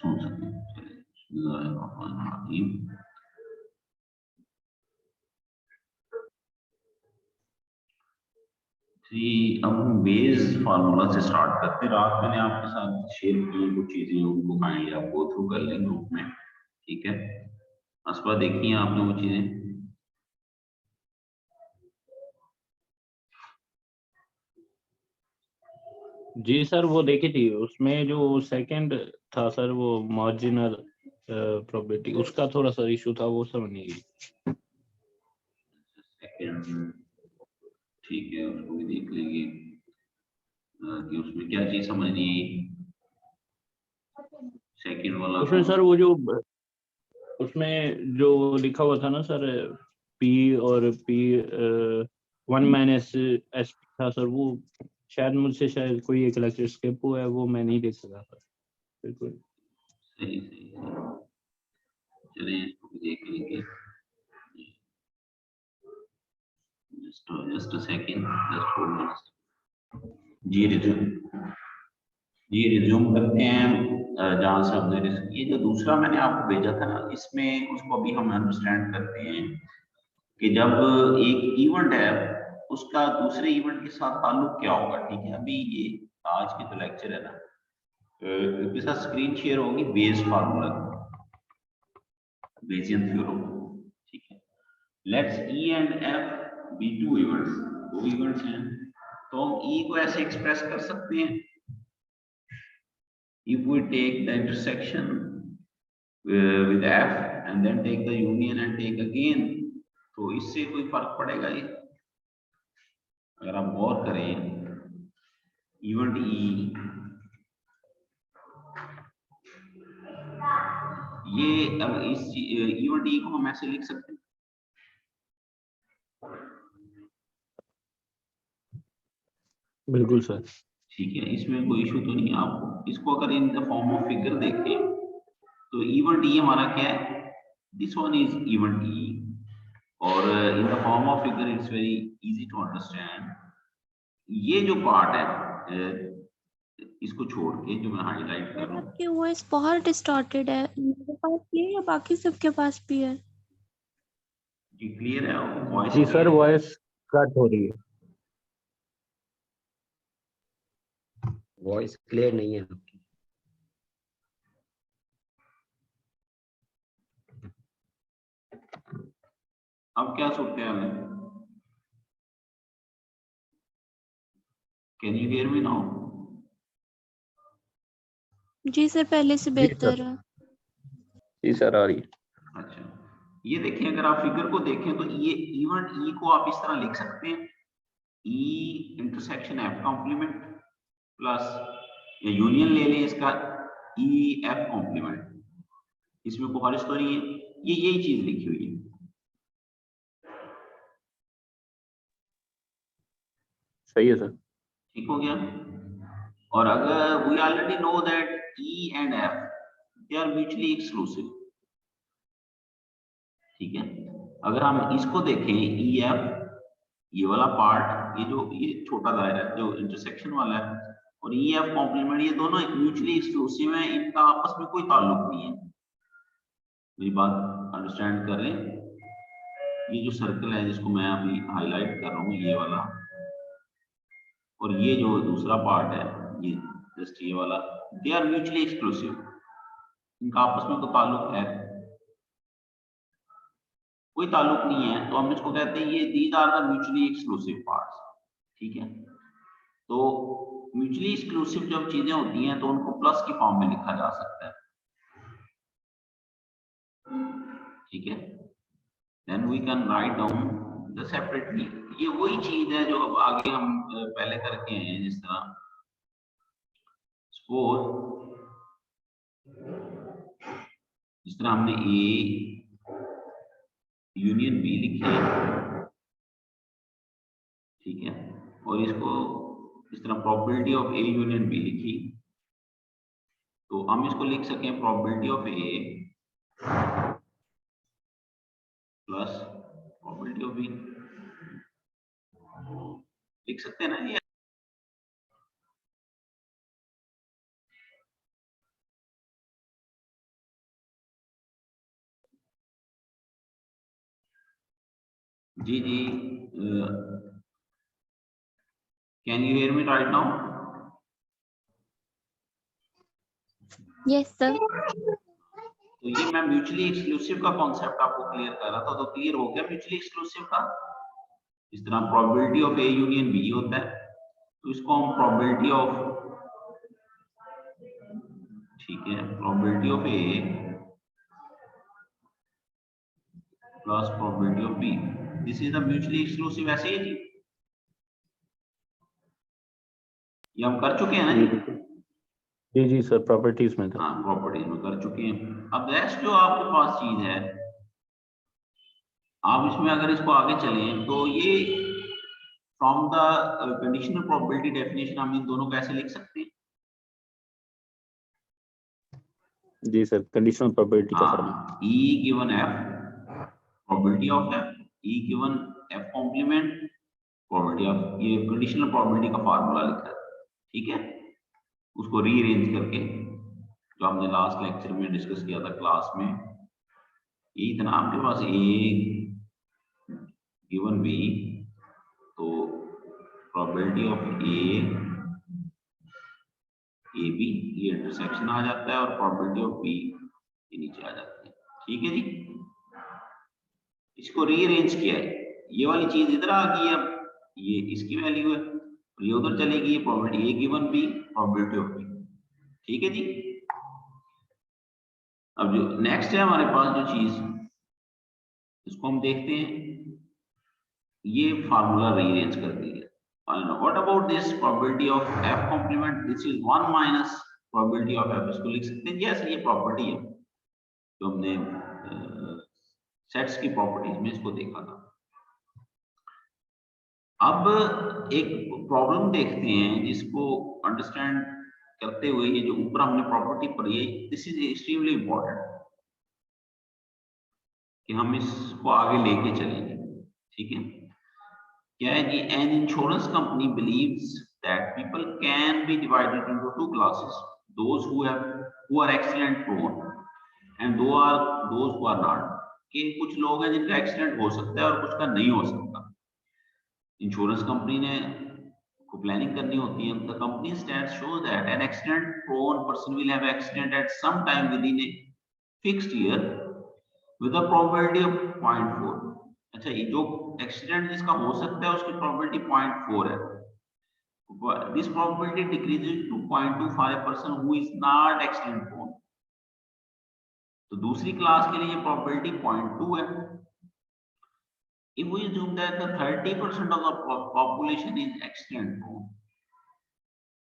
सुन सकते हैं। चलिए, बिस्मिल्लाहिर्रहमानिर्रहीम। जी, अब हम बेस फार्मूला से स्टार्ट करते हैं। रात मैंने आपके साथ शेयर की कुछ चीजें, उनको काइंडली आप गो थ्रू कर लें ग्रुप में, ठीक है। असफा देखी हैं आपने वो चीजें? जी सर, वो देखी थी। उसमें जो सेकंड था सर, वो मार्जिनल प्रोबेबिलिटी, उसका थोड़ा सा इशू था, वो समझ नहीं गई। सेकंड, ठीक है, उसको भी देख लेंगे कि उसमें क्या चीज समझ नहीं आई सेकंड वाला। उसमें सर वो जो उसमें जो लिखा हुआ था ना सर, पी और पी 1 - s था सर, वो शायद मुझसे शायद कोई एक लेक्चर स्किप हुआ है, वो मैं नहीं देख सका सर। बिल्कुल सही सही सही। चलिए, इसको भी देख लेंगे। Just a second, just hold on. जी रिज्यूम करते हैं जहाँ से हमने ये जो दूसरा मैंने आपको भेजा था ना, इसमें उसको अभी हम अंडरस्टैंड करते हैं कि जब एक इवेंट है उसका दूसरे इवेंट के साथ ताल्लुक क्या होगा, ठीक है। अभी ये आज की जो लेक्चर है ना, इसके साथ स्क्रीन शेयर होगी बेस फार्मूला, बेसियन थ्योरम, ठीक है। Let's E and F be two events, दो इवेंट्स हैं, तो हम ई को ऐसे एक्सप्रेस कर सकते हैं, if we take the intersection with f and then take the union and take again, तो इससे कोई फर्क पड़ेगा? ये अगर आप गौर करें, इवेंट ई, ये अब इस इवेंट ई को हम ऐसे लिख सकते हैं, बिल्कुल सर। ठीक है, इसमें कोई इशू तो नहीं है आपको। इसको अगर in the form of figure देखें तो इवेंट ई हमारा क्या है, this one is event E, और in the form of figure it's very easy to understand. ये जो पार्ट है इसको छोड़ के जो मैं हाईलाइट कर रहा हूँ, आपकी वॉइस बहुत डिस्टॉर्टेड है, मेरे पास भी है या बाकी सबके पास भी है? जी क्लियर है वॉइस? जी सर, वॉइस कट हो रही है। वॉइस क्लियर नहीं है आपकी। अब क्या सूरत हाल है? Can you hear me now? जी सर, पहले से बेहतर है। जी सर, आ रही है। अच्छा, ये देखें, अगर आप फिगर को देखें तो ये इवेंट ई को आप इस तरह लिख सकते हैं, E intersection F complement plus union ले लें इसका ई एफ कॉम्प्लीमेंट, इसमें कोई हर्ज तो नहीं है, ये यही चीज लिखी हुई है। सही है सर। ठीक हो गया। और अगर we already know that E and F they are mutually exclusive, ठीक है। अगर हम इसको देखें ई एफ, ये वाला पार्ट, ये छोटा दायरा है जो इंटरसेक्शन वाला है, और ई एफ कॉम्प्लीमेंट, ये दोनों म्यूचुअली एक्सक्लूसिव है, इनका आपस में कोई ताल्लुक नहीं है। मेरी बात अंडरस्टैंड कर रहे हैं? ये जो सर्कल है जिसको मैं अभी हाईलाइट कर रहा हूँ, ये वाला, और ये जो दूसरा पार्ट है, ये जस्ट ये वाला, दे आर म्यूचुअली एक्सक्लूसिव, इनका आपस में कोई ताल्लुक है? कोई ताल्लुक नहीं है, तो हम इसको कहते हैं ये these are the mutually exclusive parts, ठीक है। तो म्यूचुअली एक्सक्लूसिव जब चीजें होती हैं तो उनको प्लस की फॉर्म में लिखा जा सकता है, ठीक है। Then we can write down the separately. ये वही चीज है जो अब आगे हम पहले करके हैं, जिस तरह सपोज जिस तरह हमने ए यूनियन बी लिखी है, ठीक है, और इसको इस तरह probability of A union B लिखी, तो हम इसको लिख सकें probability of A plus probability of B, लिख सकते हैं ना ये। जी जी, can you hear me right now? Yes sir. तो ये मैं म्यूचुअली एक्सक्लूसिव का कॉन्सेप्ट आपको क्लियर कर रहा था, तो क्लियर हो गया म्यूचुअली एक्सक्लूसिव का। इस तरह probability of A union B होता है, तो इसको हम प्रोबेबिलिटी ऑफ, ठीक है, probability of A plus probability of B, this is the mutually exclusive. ऐसे ही जी, ये हम कर चुके हैं ना जी? जी सर, प्रॉपर्टीज में था। हाँ, प्रॉपर्टीज में कर चुके हैं। अब नेक्स्ट जो आपके पास चीज है, आप इसमें अगर इसको आगे चलें तो ये from the conditional probability definition हम इन दोनों को ऐसे लिख सकते हैं। जी सर, कंडीशनल प्रोबेबिलिटी का फॉर्मूला। हाँ, E given F probability of F, E given F complement probability of, ये कंडीशनल प्रोबेबिलिटी का फार्मूला लिखा है, ठीक है। उसको रीअरेंज करके, जो हमने लास्ट लेक्चर में डिस्कस किया था क्लास में, यही था आपके पास A गिवन B, तो प्रोबेबिलिटी ऑफ ए बी, ये इंटरसेक्शन आ जाता है, और प्रोबेबिलिटी ऑफ बी ये नीचे आ जाती है, ठीक है जी। इसको रीअरेंज किया है, ये वाली चीज इधर आ गई, अब ये इसकी वैल्यू है, ये उधर चलेगी, ये probability A given B, probability of B, ठीक है जी। अब जो नेक्स्ट है हमारे पास जो चीज, इसको हम देखते हैं, ये फार्मूला रीअरेंज कर दिया। What about this probability of F complement? This is 1 minus probability of F, इसको लिख सकते हैं जैसे ये प्रॉपर्टी है जो हमने सेट्स की प्रॉपर्टीज में इसको देखा था। अब एक प्रॉब्लम देखते हैं जिसको अंडरस्टैंड करते हुए, ये जो ऊपर हमने प्रॉपर्टी पढ़ी है, दिस इज एक्सट्रीमली इंपॉर्टेंट कि हम इसको आगे लेके चलेंगे, ठीक है। क्या है जी, an insurance company believes that people can be divided into two classes, those who are accident prone and those who are not, कि कुछ लोग हैं जिनका एक्सीडेंट हो सकता है और कुछ का नहीं हो सकता। इंश्योरेंस कंपनी ने को प्लानिंग करनी होती है, the company stats shows that an accident prone person will have accident at some time within a fixed year with a probability of 0.4। अच्छा, ये जो एक्सीडेंट जिसका हो सकता है उसकी प्रोबेबिलिटी 0.4 है। This probability decreases to 0.25 person who is not accident prone, तो दूसरी क्लास के लिए ये प्रोबेबिलिटी 0.2 है। If we assume that the 30% of the population is accident prone,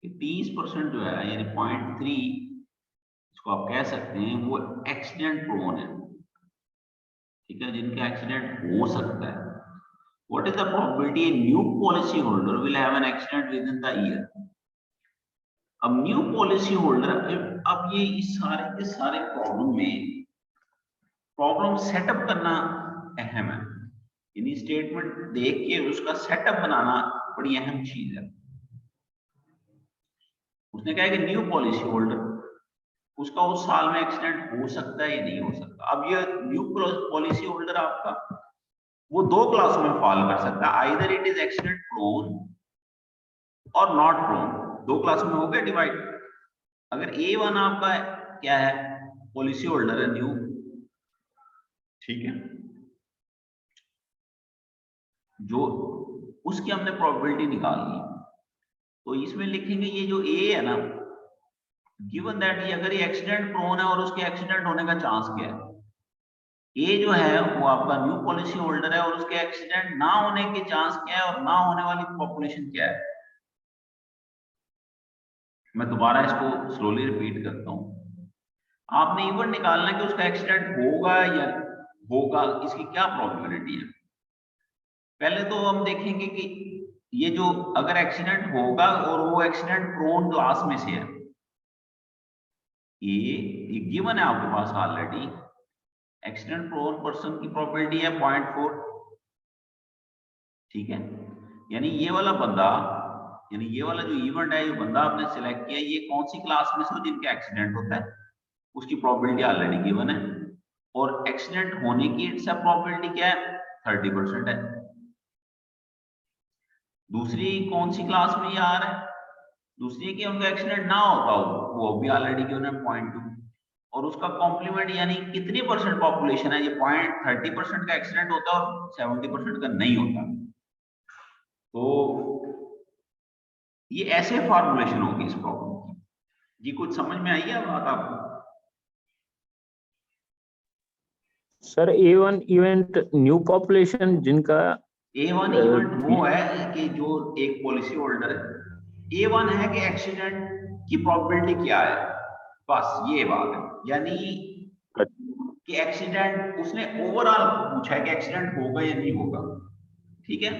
30% जो है यानी 0.3, इसको आप कह सकते हैं वो एक्सीडेंट प्रोन है, ठीक है, जिनका एक्सीडेंट हो सकता है। What is the probability a new policy holder will have an accident within the year? अब न्यू पॉलिसी होल्डर, अब ये इस सारे के सारे प्रॉब्लम में प्रॉब्लम सेटअप करना अहम है, यानी स्टेटमेंट देख के उसका सेटअप बनाना बड़ी अहम चीज है। उसने कहा कि न्यू पॉलिसी होल्डर, उसका उस साल में एक्सीडेंट हो सकता है या नहीं हो सकता। अब ये न्यू पॉलिसी होल्डर आपका वो दो क्लास में फॉल कर सकता है, either it is accident prone और नॉट प्रोन, दो क्लास में हो गया डिवाइड। अगर A1 आपका क्या है, पॉलिसी होल्डर है न्यू, ठीक है, जो उसकी हमने प्रोबेबिलिटी निकालनी है, तो इसमें लिखेंगे ये जो A है ना, गिवन दैट ये अगर ये एक्सीडेंट प्रोन है और उसके एक्सीडेंट होने का चांस क्या है, A जो है वो आपका न्यू पॉलिसी होल्डर है और उसके एक्सीडेंट ना होने के चांस क्या है और ना होने वाली पॉपुलेशन क्या है। मैं दोबारा इसको स्लोली रिपीट करता हूं। आपने इवन निकालना है कि उसका एक्सीडेंट होगा या होगा, इसकी क्या प्रोबेबिलिटी है। पहले तो हम देखेंगे कि ये जो अगर एक्सीडेंट होगा और वो एक्सीडेंट प्रोन क्लास में से है, ये गिवन है आपके पास ऑलरेडी, एक्सीडेंट प्रोन पर्सन की प्रोबेबिलिटी है 0.4, ठीक है। यानी ये वाला बंदा, यानी ये वाला जो इवेंट है, जो बंदा आपने सिलेक्ट किया, ये कौन सी क्लास में से जिनका एक्सीडेंट होता है, उसकी प्रोबेबिलिटी ऑलरेडी गिवन है, और एक्सीडेंट होने की इट्स प्रोबेबिलिटी क्या है, 30% है। दूसरी कौन सी क्लास में ये आ रहा है? दूसरी कि उनका एक्सीडेंट ना होता हो, वो भी ऑलरेडी गिवन है 0.2, और उसका कॉम्प्लीमेंट यानी कितनी परसेंट पॉपुलेशन है, ये 30% का एक्सीडेंट होता है और 70% का नहीं होता। तो ये ऐसे फॉर्मुलेशन होगी इस प्रॉब्लम की। जी कुछ समझ में आई है बात आपको? Sir A1 event new population जिनका A1 इवेंट वो है कि जो एक पॉलिसी होल्डर है, A1 है कि एक्सीडेंट की प्रोबेबिलिटी क्या है, बस ये बात है। यानी कि एक्सीडेंट उसने ओवरऑल पूछा है कि एक्सीडेंट होगा या नहीं होगा, ठीक है?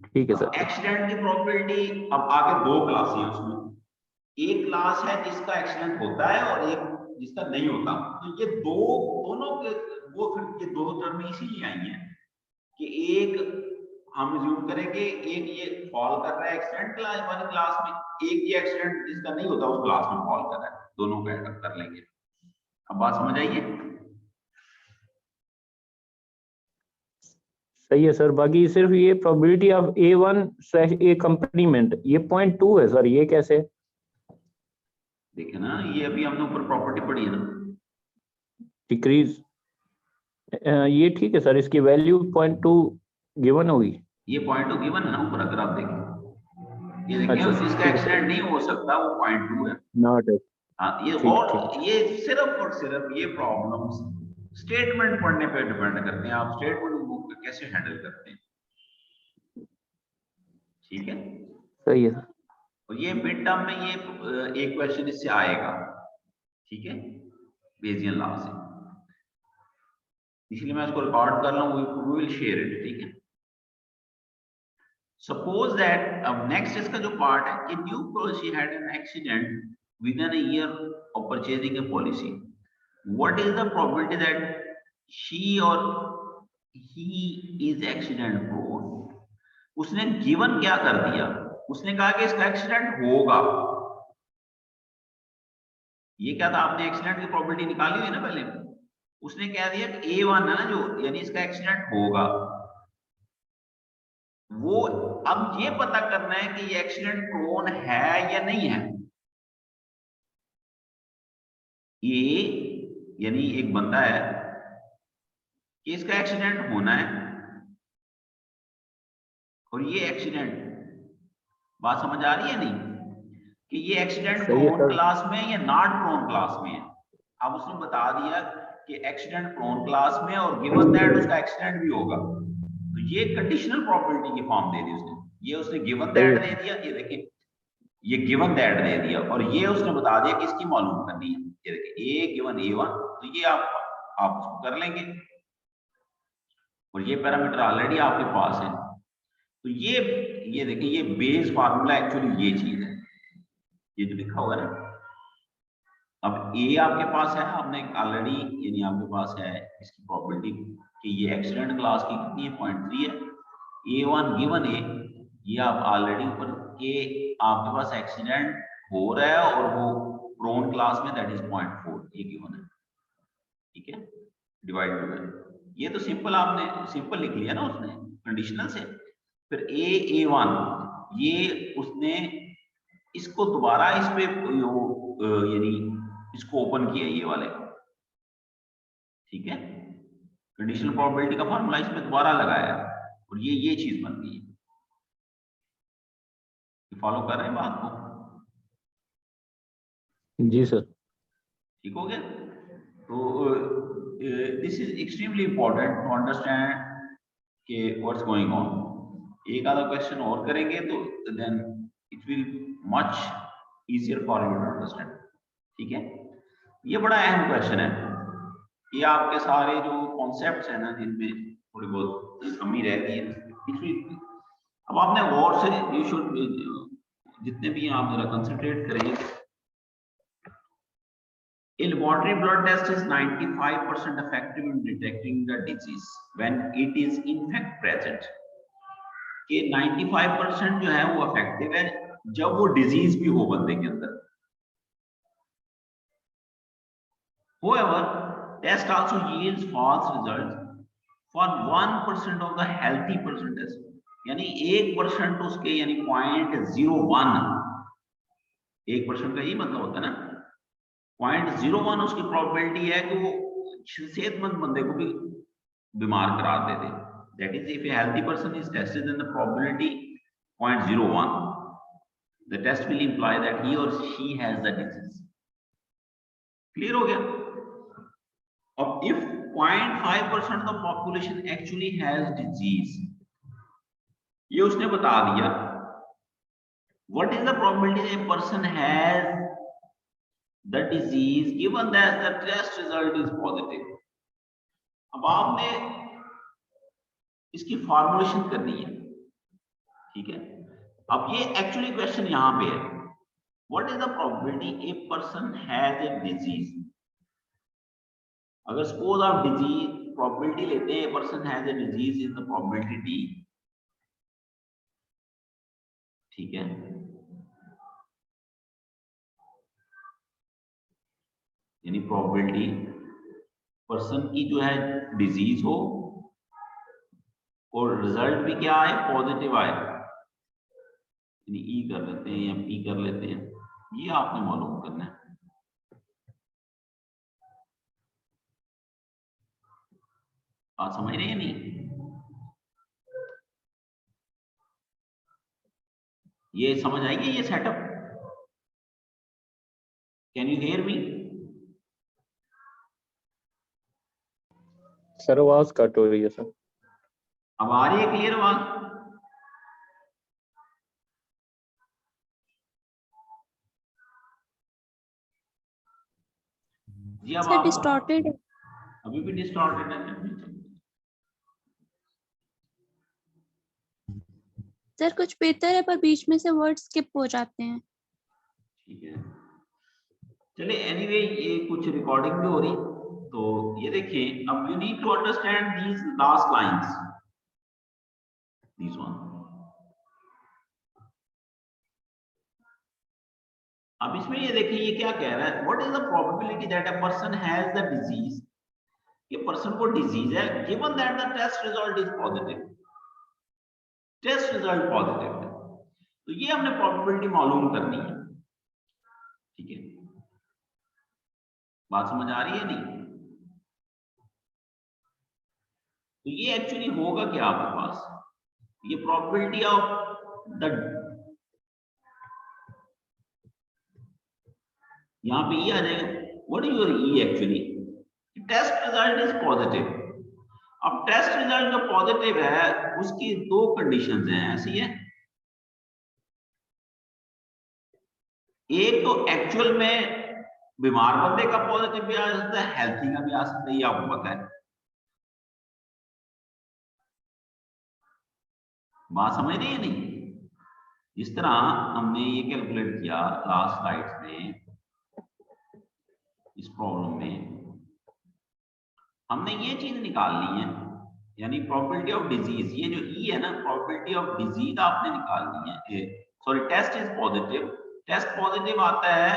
ठीक है सर। एक्सीडेंट की प्रोबेबिलिटी, अब आगे दो क्लास है उसमें, एक क्लास है जिसका एक्सीडेंट होता है और एक जिसका नहीं होता। तो ये दोनों के वो फिर ये दो टर्म इसीलिए आई हैं कि एक हम ज्यूम करेंगे एक ये फॉल कर रहा है एक्सीडेंट क्लास वाली क्लास में, एक ये एक्सीडेंट जिसका नहीं होता उस क्लास में फॉल कर रहा है, दोनों को ऐड कर लेंगे। अब बात समझ आइए? सही है सर। बाकी सिर्फ ये प्रोबेबिलिटी ऑफ A1/A कंप्लीमेंट ये 0.2 है सर, ये कैसे? देखे ना, ये अभी हमने ऊपर प्रॉपर्टी पढ़ी है ना, डिक्रीज, ये ठीक है सर, इसकी वैल्यू 0.2 गिवन होगी। ये 0.2 गिवन है ना ऊपर, अगर आप देखें ये देखिए, अच्छा, जिसका एक्सीडेंट नहीं हो सकता वो 0.2 है। नॉट है। हाँ, ये और ये सिर्फ और सिर्फ ये प्रॉब्लम्स स्टेटमेंट पढ़ने पे डिपेंड करते हैं, आप स्टेटमेंट बुक कैसे हैंडल करते हैं, ठीक है? सही है सर। और ये मिड टर्म में ये एक क्वेश्चन इससे आएगा, ठीक है, बेसियन लॉ से, इसलिए मैं इसको रिकॉर्ड कर रहा हूँ, वी विल शेयर इट, ठीक है? सपोज दैट, अब नेक्स्ट इसका जो पार्ट है कि new policy had an accident with in a year of purchasing a policy, what is the probability that she और ही इज एक्सीडेंट प्रोन? उसने given क्या कर दिया, उसने कहा कि इसका एक्सीडेंट होगा। ये क्या था, आपने एक्सीडेंट की प्रोबेबिलिटी निकाली हुई ना पहले, उसने कह दिया कि A1 है ना जो, यानी इसका एक्सीडेंट होगा। वो अब ये पता करना है कि ये एक्सीडेंट प्रोन है या नहीं है। ये यानी एक बंदा है कि इसका एक्सीडेंट होना है और ये एक्सीडेंट, बात समझ आ रही है नहीं, कि ये एक्सीडेंट प्रोन क्लास में है या नॉट प्रोन क्लास में है। अब उसने बता दिया कि एक्सीडेंट प्रोन क्लास में और गिवन दैट उसका एक्सीडेंट भी होगा, तो ये कंडीशनल प्रोबेबिलिटी की फॉर्म दे दी उसने। ये उसने गिवन दैट दे दिया, ये देखिए ये गिवन दैट दे दिया, और ये उसने बता दिया कि इसकी मालूम करनी है। ये देखिए A गिवन A1, तो ये आप उसको कर लेंगे, और ये पैरामीटर ऑलरेडी आपके पास है। तो ये देखिए ये बेस फार्मूला एक्चुअली ये चीज है, ये जो लिखा हुआ है ना। अब A आपके पास है, आपने ऑलरेडी, यानी आपके पास है इसकी प्रोबेबिलिटी कि ये एक्सीडेंट क्लास की कितनी है, 0.3 है। A1 गिवन A, ये आप ऑलरेडी ऊपर के आपके पास एक्सीडेंट हो रहा है और वो प्रोन क्लास में, दैट इज 0.4, ये गिवन है, ठीक है, डिवाइड बाय, ये तो सिंपल आपने सिंपल लिख लिया ना उसने कंडीशनल से। फिर A1 ये उसने इसको दोबारा इस पे यानी इसको ओपन किया ये वाले, ठीक है, कंडीशनल प्रोबेबिलिटी का फार्मूला इसमें दोबारा लगाया और ये चीज बन गई है। फॉलो कर रहे हैं बात को? जी सर। ठीक हो गया? तो this is extremely important to understand कि व्हाट्स गोइंग ऑन। एक आधा क्वेश्चन और करेंगे तो then it will much easier for you to understand, ठीक है? ये बड़ा अहम क्वेश्चन है, ये आपके सारे जो कॉन्सेप्ट्स हैं ना जिनमें थोड़ी बहुत कमी रहती है, अब आपने गौर से यू शुड, जितने भी आप जरा कंसंट्रेट करें। A laboratory blood test is 95% effective in detecting the disease when it is in fact present. कि 95% जो है वो effective है जब वो disease भी हो बंदे के अंदर। However, test also yields false results for 1% of the healthy person test. यानी 1% उसके यानी 0.01, 1% का यही मतलब होता है ना, 0.01 उसकी प्रोबेबिलिटी है कि वो सेहतमंद बंदे को भी बीमार करा देते। That is if a healthy person is tested then the probability 0.01, the test will imply that he और she has the disease. Clear हो गया? अब if 0.5% of the population actually has disease, ये उसने बता दिया, what is the probability that a person has the disease given that the test result is positive? अब आपने इसकी फॉर्मुलेशन करनी है, ठीक है? अब ये एक्चुअली क्वेश्चन यहां पे है, what is the probability a person has a disease? अगर सपोज आप डिजीज प्रोबेबिलिटी लेते हैं, person has a disease is the probability D, ठीक है? यानी प्रोबेबिलिटी पर्सन की जो है डिजीज हो और रिजल्ट भी क्या आए, पॉजिटिव आए, यानी ई कर लेते हैं या पी कर लेते हैं, ये आपने मालूम करना है। बात समझ रहे हैं नहीं? ये समझ आएगी ये setup? Can you hear me? Sir आवाज कट हो रही है सर। अब आ रही है क्लियर आवाज? जी अब सर डिस्टॉर्टेड है। अभी भी डिस्टॉर्टेड है। सर कुछ बेहतर है पर बीच में से वर्ड स्किप हो जाते हैं। ठीक है, चलिए एनीवे ये कुछ रिकॉर्डिंग भी हो रही, तो ये देखिए, अब you need to understand these last lines, this one. अब इसमें ये देखिए ये क्या कह रहा है, what is the probability that a person has the disease, ये पर्सन को डिजीज है, given that the test result is positive, test result positive है, तो ये हमने प्रोबेबिलिटी मालूम करनी है, ठीक है? बात समझ आ रही है नहीं? तो ये एक्चुअली होगा क्या आपके पास, ये प्रोबेबिलिटी ऑफ द, यहां पे ई आ जाएगा, what is your E actually, test result is positive. अब टेस्ट रिजल्ट जो पॉजिटिव है उसकी दो कंडीशंस हैं, ऐसी है, एक तो एक्चुअल में बीमार बंदे का पॉजिटिव भी आ सकता है, हेल्थी का भी आ सकता है, ये आपको पता है। बात समझ रही है नहीं? जिस तरह हमने ये कैलकुलेट किया लास्ट स्लाइड्स में, इस प्रॉब्लम में हमने ये चीज निकालनी है, यानी प्रोबेबिलिटी ऑफ डिजीज, ये जो ई है ना, प्रोबेबिलिटी ऑफ डिजीज आपने निकालनी है। Sorry, test is positive, test positive आता है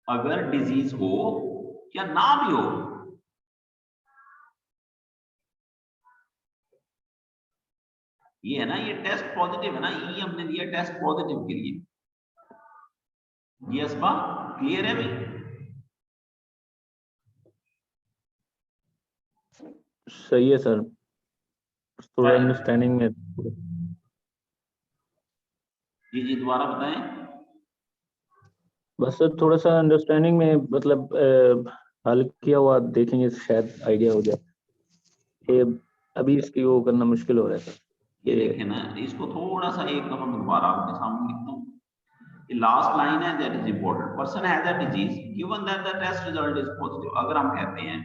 अगर डिजीज हो या ना भी हो, ये है ना, ये टेस्ट पॉजिटिव है ना, ई हमने दिया टेस्ट पॉजिटिव के लिए। यस बा, क्लियर है भाई? सही है सर, थोड़ा अंडरस्टैंडिंग में। जी जी दोबारा बताएं। बस सर थोड़ा सा अंडरस्टैंडिंग में, मतलब हल किया हुआ देखेंगे शायद आइडिया हो जाए। ये अभी इसकी वो करना मुश्किल हो रहा है सर। ये देखें ना, इसको थोड़ा सा एक दफा मैं दोबारा आपके सामने लिखता हूँ। ये लास्ट लाइन है, that is important, person has a disease given that the test result is positive. अगर हम कहते हैं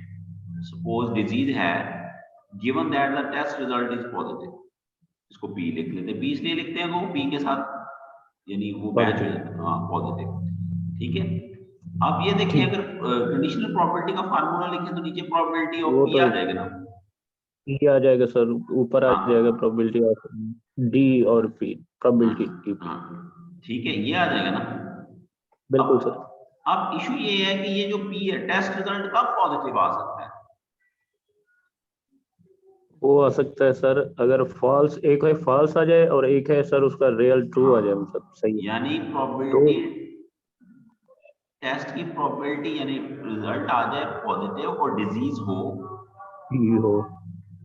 सपोज डिजीज है, given that the test result is positive, इसको पी लिख लेते हैं, पी इसलिए लिखते हैं वो पी के साथ यानी वो मैच हो जाता है, हाँ पॉजिटिव, ठीक है? अब ये देखिए, अगर कंडीशनल प्रॉपर्टी का फार्मूला लिखें तो नीचे प्रोबेबिलिटी ऑफ पी आ जाएगा ना, पी आ जाएगा सर, ऊपर आ जाएगा प्रोबेबिलिटी ऑफ डी और पी, प्रोबेबिलिटी की पी, ठीक है, ये आ जाएगा ना? बिल्कुल सर। अब इशू ये है कि ये जो पी है, टेस्ट रिजल्ट कब पॉजिटिव आ सकता है? वो आ सकता है सर, अगर फॉल्स, एक है फॉल्स आ जाए और एक है सर उसका रियल ट्रू आ जाए, मतलब सही है। यानी तो प्रोबेबिलिटी, टेस्ट की प्रोबेबिलिटी यानी रिजल्ट आ जाए पॉजिटिव और डिजीज हो, ही हो,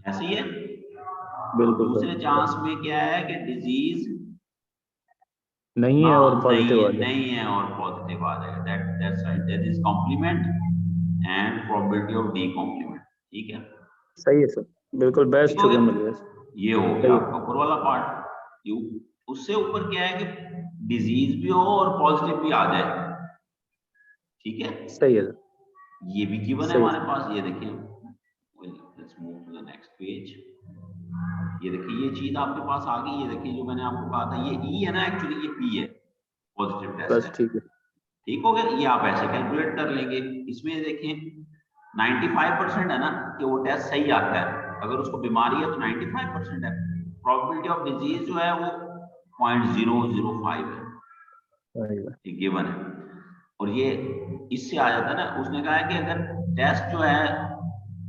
ऐसे ही है। और बिल्कुल दूसरे सर। चांस में क्या है कि डिजीज नहीं ना है और नहीं पॉजिटिव आ है, जाए। नहीं है और पॉजिटिव आ जाएगा। That's right, that is complement and probability of D complement. ठीक है, सही है सर, बिल्कुल बेस्ट ठीक हो जगह गया। मिल गया सर। ये हो गया सही है, आपका ऊपर वाला पार्ट। यू उससे ऊपर क्या है कि डिजीज भी हो और पॉजिटिव भी आ जाए। ठीक है, सही है सर, ये भी गिवन है सही है हमारे सर। पास। ये देखिए, let's move to the next page. ये देखिए ये चीज आपके पास आ गई। ये देखिए जो मैंने आपको कहा था, ये ई है ना, एक्चुअली ये पी है, पॉजिटिव टेस्ट बस है। ठीक है। ठीक हो गया, ये आप ऐसे कैलकुलेट कर लेंगे। इसमें देखिए 95% है ना कि वो टेस्ट सही आता है। अगर उसको बीमारी है तो 95% है। प्रोबेबिलिटी ऑफ डिजीज जो है वो 0.005 है, सही है। ये गिवन है। और ये इससे आ जाता है ना, उसने कहा है कि अगर टेस्ट जो है,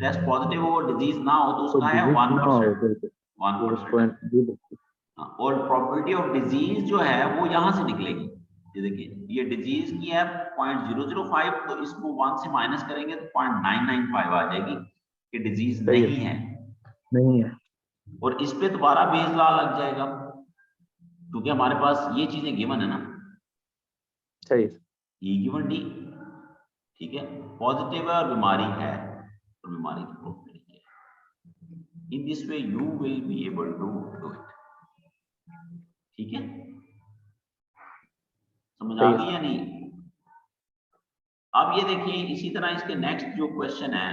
टेस्ट पॉजिटिव हो डिजीज ना हो तो तो उसका है डिजिट ना हो, 1%। बिल्कुल 1% है। 0.0। और प्रोबेबिलिटी ऑफ डिजीज जो है वो यहाँ से निकलेगी। ये देखिए ये डिजीज की है 0.005, तो इसको 1 से माइनस करेंगे तो 0.995 आ जाएगी कि डिजीज सही है, नहीं है। नहीं है। और इस पे दोबारा बेस लॉ लग जाएगा, क्योंकि हमारे पास ये चीजें गिवन है ना, सही है, ये गिवन डी। ठीक है, पॉजिटिव है और बीमारी है, और बीमारी की प्रोबेबिलिटी है। In this way you will be able to do it. ठीक है, समझ आ सही है गई सर। या नहीं? अब ये देखिए इसी तरह इसके नेक्स्ट जो क्वेश्चन है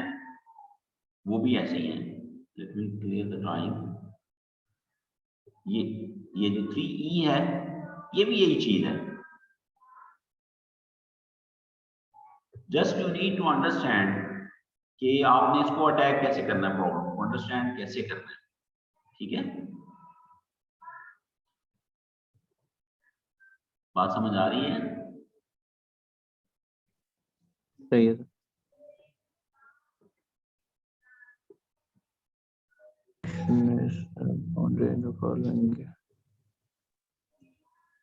वो भी ऐसे ही है। Let me clear the drawing. ये जो 3E है, ये भी यही चीज है। Just you need to understand कि आपने इसको अटैक कैसे करना है, प्रॉब्लम को अंडरस्टैंड कैसे करना है। ठीक है, बात समझ आ रही है? सही है sir. On range of following,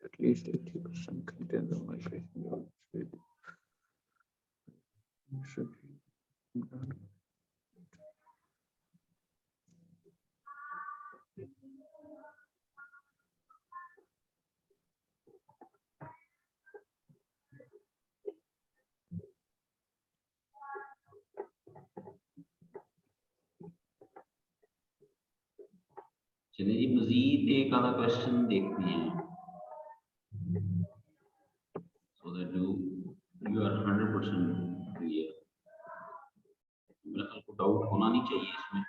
at least 80% contain the migration. चलिए जी, मजीद एक आधा क्वेश्चन देखते हैं, so that you are 100% clear. मेरे ख्याल को डाउट होना नहीं चाहिए इसमें।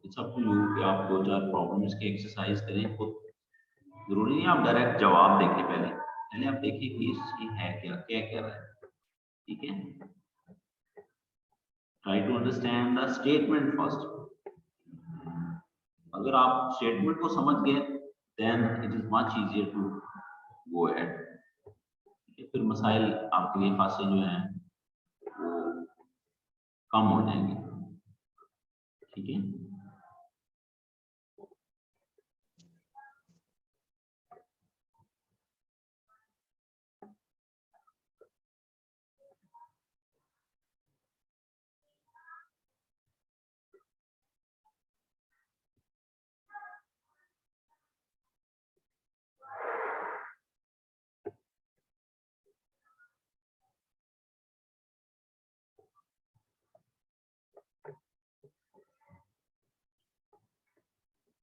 इट्स अप टू यू कि आप 2-4 प्रॉब्लम्स की एक्सरसाइज करें खुद। जरूरी नहीं आप डायरेक्ट जवाब देखें, पहले आप देखिए कि इसमें है क्या, क्या कर रहा है। ठीक है, try to understand the statement first. अगर आप स्टेटमेंट को समझ गए then it is much easier to go ahead. फिर मसाइल आपके लिए खासे जो हैं वो कम हो जाएंगे। ठीक है,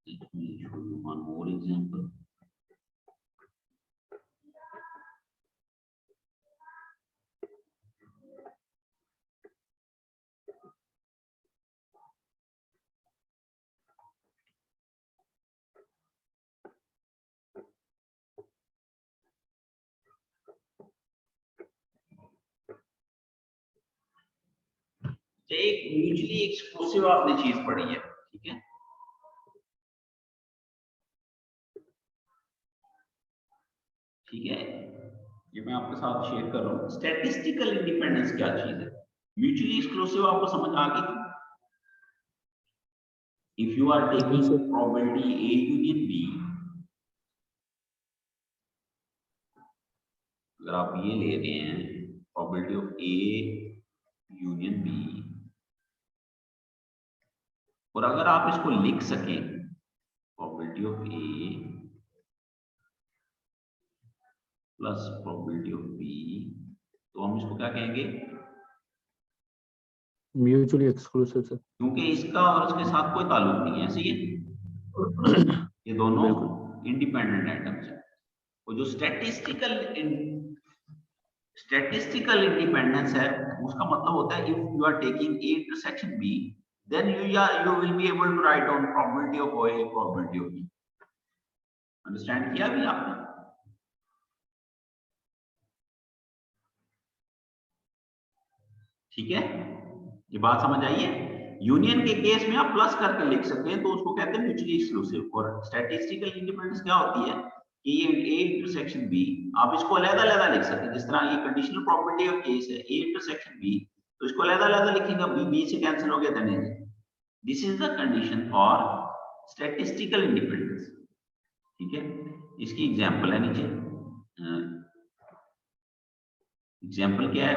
let me show you one more example. एक म्यूचुअली एक्सक्लूसिव आपने चीज पढ़ी है। ठीक है, ठीक है, ये मैं आपके साथ शेयर कर रहा हूँ। स्टैटिस्टिकल इंडिपेंडेंस क्या चीज है, म्यूचुअली एक्सक्लूसिव आपको समझ आ गई? if you are taking probability A union B, अगर आप ये ले रहे हैं probability of A union B, और अगर आप इसको लिख सकें probability of A plus probability of B, तो हम इसको क्या कहेंगे? म्यूचुअली एक्सक्लूसिव सर, क्योंकि इसका और इसके साथ कोई ताल्लुक नहीं है, सही है? ये दोनों इंडिपेंडेंट एटम्स हैं। और जो स्टैटिस्टिकल इंडिपेंडेंस है, उसका मतलब होता है if you are taking A intersection B, then you will be able to write down probability of A, probability of B. Understand किया भी आपने? ठीक है, ये बात समझ आई है? यूनियन के केस में आप प्लस करके लिख सकते हैं, तो उसको कहते हैं म्यूचुअली एक्सक्लूसिव। और स्टैटिस्टिकल इंडिपेंडेंस क्या होती है कि ये A इंटरसेक्शन B, आप इसको अलग-अलग लिख सकते हैं। जिस तरह ये कंडीशनल प्रोबेबिलिटी ऑफ केस है A इंटरसेक्शन B, तो इसको अलग-अलग लिखेंगे, B से कैंसिल हो गया, then this is the condition for statistical independence. ठीक है, इसकी एग्जांपल है नीचे। एग्जांपल क्या है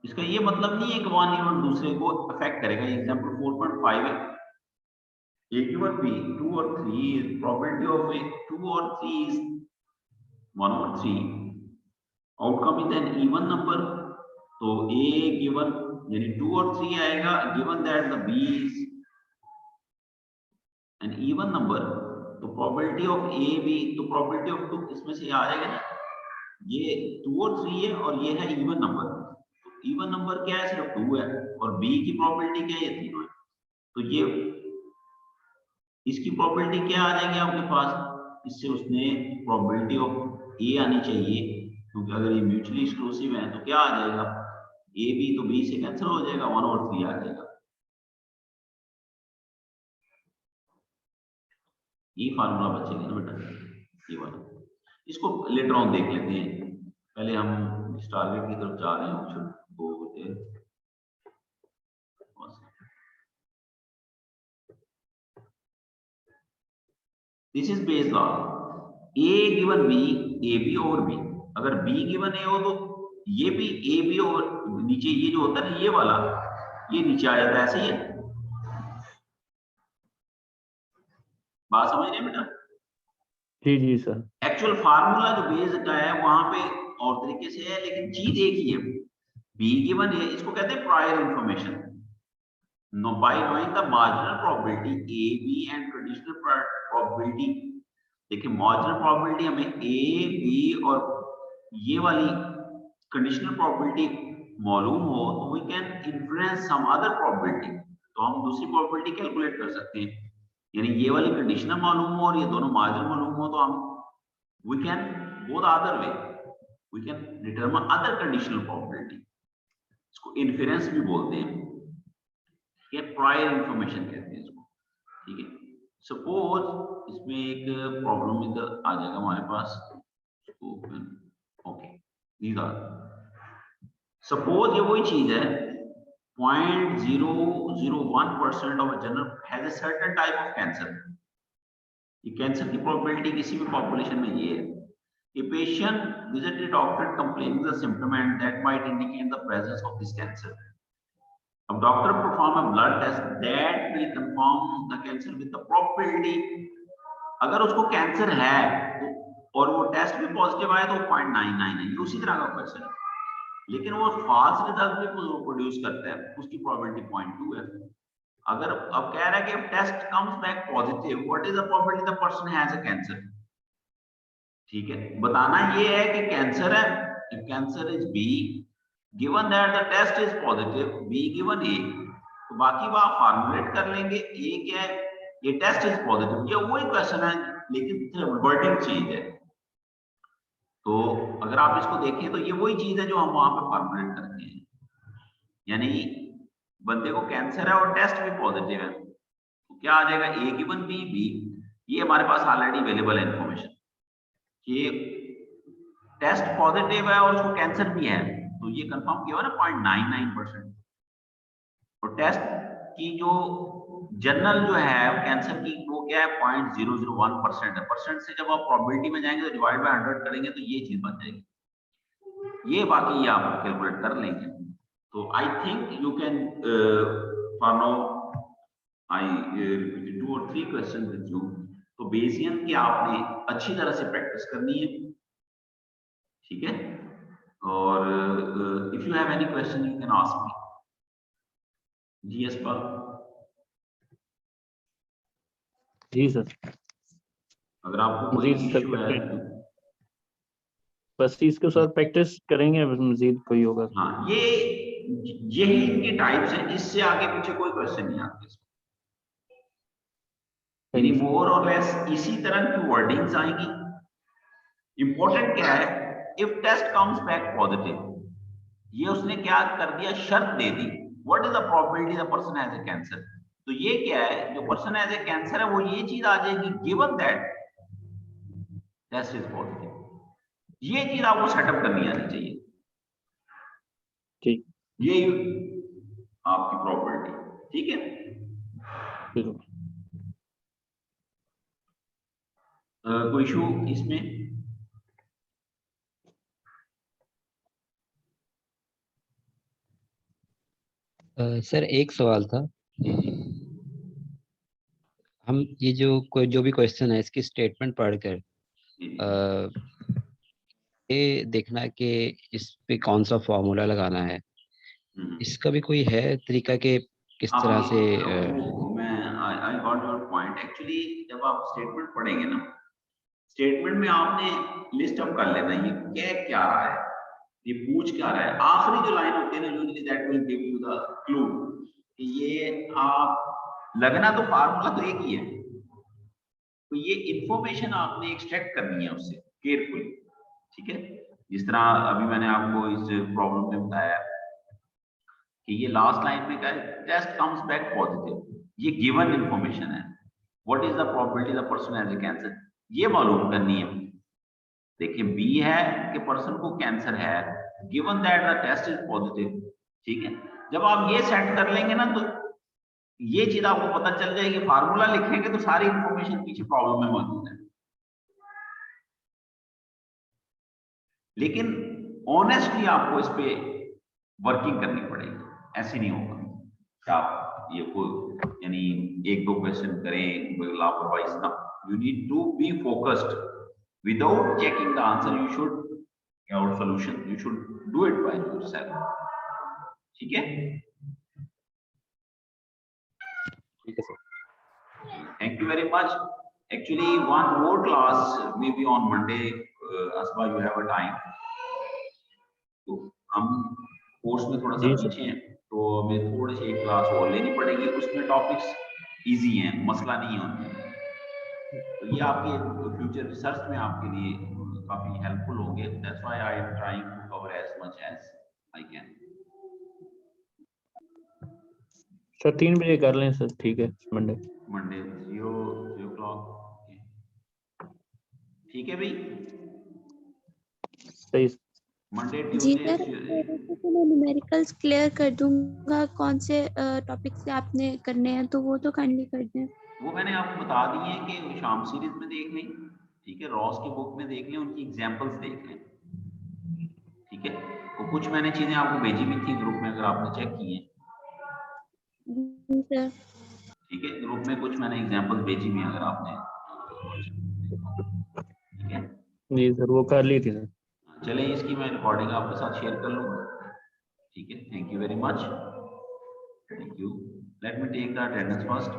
इसका? ये मतलब नहीं है कि वन इवन दूसरे को अफेक्ट करेगा। एग्जांपल 4.5 है, A given B 2 और 3 is probability of A 2 और 3 is 1/3, outcome is an even number, तो A given यानी 2 और 3 आएगा, given that the B is an even number, तो probability of A B, तो probability of 2 इसमें से आ जाएगा ना, ये 2 और 3 है और ये है even number। इवन नंबर क्या है? सिर्फ 2 है, और B की प्रोबेबिलिटी क्या है? ये 3 है। तो ये इसकी प्रोबेबिलिटी क्या आ जाएगी आपके पास? इससे उसने प्रोबेबिलिटी ऑफ A आनी चाहिए, क्योंकि अगर ये म्यूचुअली एक्सक्लूसिव है तो क्या आ जाएगा? A B, तो B से कैंसिल हो जाएगा, 1/3 आ जाएगा। ये फार्मूला बचेगा ना बेटा, ये वाला। इसको लेटर ऑन देख लेते हैं, पहले हम इस टारगेट की तरफ जा रहे हैं। ऑप्शन 2 होते हैं। This is base law. A given B, AB over B। अगर B गिवन A हो तो ये भी AB ओवर नीचे, ये जो होता है ना ये वाला, ये नीचे आ जाता है, ऐसे ही है। बात समझ रहे हैं बेटा? जी जी सर। एक्चुअल फार्मूला जो बेस का है वहां पे और तरीके से है, लेकिन चीज एक ही है। B गिवन है, इसको कहते हैं prior information. Know by knowing the marginal probability AB and conditional probability. देखिए मार्जिनल प्रोबेबिलिटी हमें A B और ये वाली कंडीशनल प्रोबेबिलिटी मालूम हो तो we can influence some other probability, तो हम दूसरी प्रोबेबिलिटी कैलकुलेट कर सकते हैं। यानी ये वाली कंडीशनल मालूम हो और ये दोनों मार्जिनल मालूम हो, तो हम we can go the other way, we can determine other conditional probability. इसको इन्फ्लुएंस भी बोलते हैं, ये प्रायर इंफॉर्मेशन कहते हैं इसको। ठीक है, सपोज इसमें एक प्रॉब्लम इधर आ जाएगा हमारे पास। ओके, सपोज ये वही चीज है 0.001% of general has a certain type of cancer. ये कैंसर की प्रोबेबिलिटी किसी भी पॉपुलेशन में ये है। A patient visited doctor complaining the symptom and that might indicate the presence of this cancer. अब doctor perform a blood test that will confirm the cancer with the probability. अगर उसको cancer है तो और वो टेस्ट भी positive आए तो 0.99 है, उसी तरह का क्वेश्चन है। लेकिन वो फॉल्स रिजल्ट भी प्रोड्यूस करता है, उसकी प्रोबेबिलिटी 0.2 है। अगर अब कह रहा है कि test comes back positive, what is the probability the person has a cancer? ठीक है, बताना ये है कि कैंसर है, if cancer is B, given that the test is positive, B given A, तो बाकी वो आप फॉर्मुलेट कर लेंगे। A क्या है? ये टेस्ट इज पॉजिटिव, ये वही क्वेश्चन है लेकिन वर्डिंग चेंज है। तो अगर आप इसको देखें तो ये वही चीज है जो हम वहां पे फॉर्मुलेट करते हैं। यानी बंदे को कैंसर है और टेस्ट भी पॉजिटिव है, तो क्या आ जाएगा? A गिवन B, ये हमारे पास ऑलरेडी अवेलेबल है इंफॉर्मेशन कि टेस्ट पॉजिटिव है और उसको कैंसर भी है, तो ये कंफर्म किया हुआ ना 0.99%। और टेस्ट कि जो जनरल जो है कैंसर की वो क्या है 0.001% है। परसेंट से जब आप प्रोबेबिलिटी में जाएंगे तो डिवाइड बाय 100 करेंगे तो ये चीज बन जाएगी। ये बाकी आप कैलकुलेट कर लेंगे। तो I think you can for now I repeated 2 और 3 क्वेश्चन विद यू। तो बेसियन की आपने अच्छी तरह से प्रैक्टिस करनी है, ठीक है। और if you have any question you can ask me. G S पर जी सर। अगर आपको कोई जी सर, इशू है तो बस इसको सर प्रैक्टिस करेंगे, मजीद कोई होगा। हाँ, यही इनके टाइप्स हैं, इससे आगे पीछे कोई क्वेश्चन नहीं आते। यानी मोर और लेस इसी तरह की वर्डिंग्स आएंगी। इंपॉर्टेंट क्या है, if test comes back positive, ये उसने क्या कर दिया, शर्त दे दी, what is the probability the person has a cancer. तो ये क्या है, जो पर्सन हैज ए कैंसर है वो ये चीज आ जाएगी, given that test is positive. ये चीज आपको सेटअप करनी आनी चाहिए, ठीक, ये आपकी प्रोबेबिलिटी, ठीक है। कोई इशू इसमें? सर एक सवाल था। जी जी हम ये जो भी क्वेश्चन है इसकी स्टेटमेंट पढ़कर जी जी। ये देखना कि इस पे कौन सा फॉर्मूला लगाना है, इसका भी कोई है तरीका कि किस तरह से मैं I got your point. Actually जब आप स्टेटमेंट पढ़ेंगे ना, स्टेटमेंट में आपने लिस्ट अप कर लेना ये कह क्या रहा है, ये पूछ क्या रहा है। आखिरी जो लाइन होती है ना, usually that will give you the clue कि ये आप लगना तो फार्मूला तो एक ही है, तो ये इंफॉर्मेशन आपने एक्सट्रैक्ट करनी है उससे केयरफुली, ठीक है। जिस तरह अभी मैंने आपको इस प्रॉब्लम में बताया कि ये लास्ट लाइन में क्या है, टेस्ट कम्स बैक पॉजिटिव, ये गिवन इंफॉर्मेशन है। What is the probability the person has a cancer, ये मालूम करनी है। देखिए बी है कि पर्सन को कैंसर है, given that the test is positive, ठीक है। जब आप ये सेट कर लेंगे ना तो ये चीज आपको पता चल जाएगी। फार्मूला लिखेंगे तो सारी इंफॉर्मेशन पीछे प्रॉब्लम में मौजूद है, लेकिन ऑनेस्टली आपको इस पे वर्किंग करनी पड़ेगी। ऐसे नहीं होगा कि आप ये कोई यानी एक दो क्वेश्चन करें लापरवाही ना। You need to be focused without checking the answer, you should or solution, you should do it by yourself, ठीक है। ठीक है sir. Thank you very much. Actually one more class maybe on Monday, Asba you have a time, तो हम course में थोड़ा सा पीछे हैं तो हमें थोड़ी सी एक क्लास और लेनी पड़ेगी। उसमें टॉपिक्स इजी हैं, मसला नहीं है उनमें, तो ये आपके फ्यूचर रिसर्च में आपके लिए काफी हेल्पफुल होंगे। That's why I am trying to cover as much as I can. Sir 3 बजे कर लें सर, ठीक है। मंडे 0 o'clock, ठीक है भाई। सही। जी मंडे ट्यूसडे सर, तो मैं न्यूमेरिकल्स क्लियर कर दूंगा, कौन से टॉपिक से आपने करने हैं तो वो तो काइंडली कर दें। वो मैंने आपको बता दी है कि शाम सीरीज में देख लें, ठीक है। रॉस की बुक में देख लें, उनकी एग्जांपल्स देख लें, ठीक है। तो कुछ मैंने चीजें आपको भेजी भी थी ग्रुप में, अगर आपने चेक की हैं, सर ठीक है। ग्रुप में कुछ मैंने एग्जांपल्स भेजी भी हैं, अगर आपने, ठीक है। जी सर, वो कर ली थी सर। चले इसकी मैं रिकॉर्डिंग आपके साथ शेयर कर लूँगा, ठीक है। Thank you very much, thank you. Let me take the attendance first.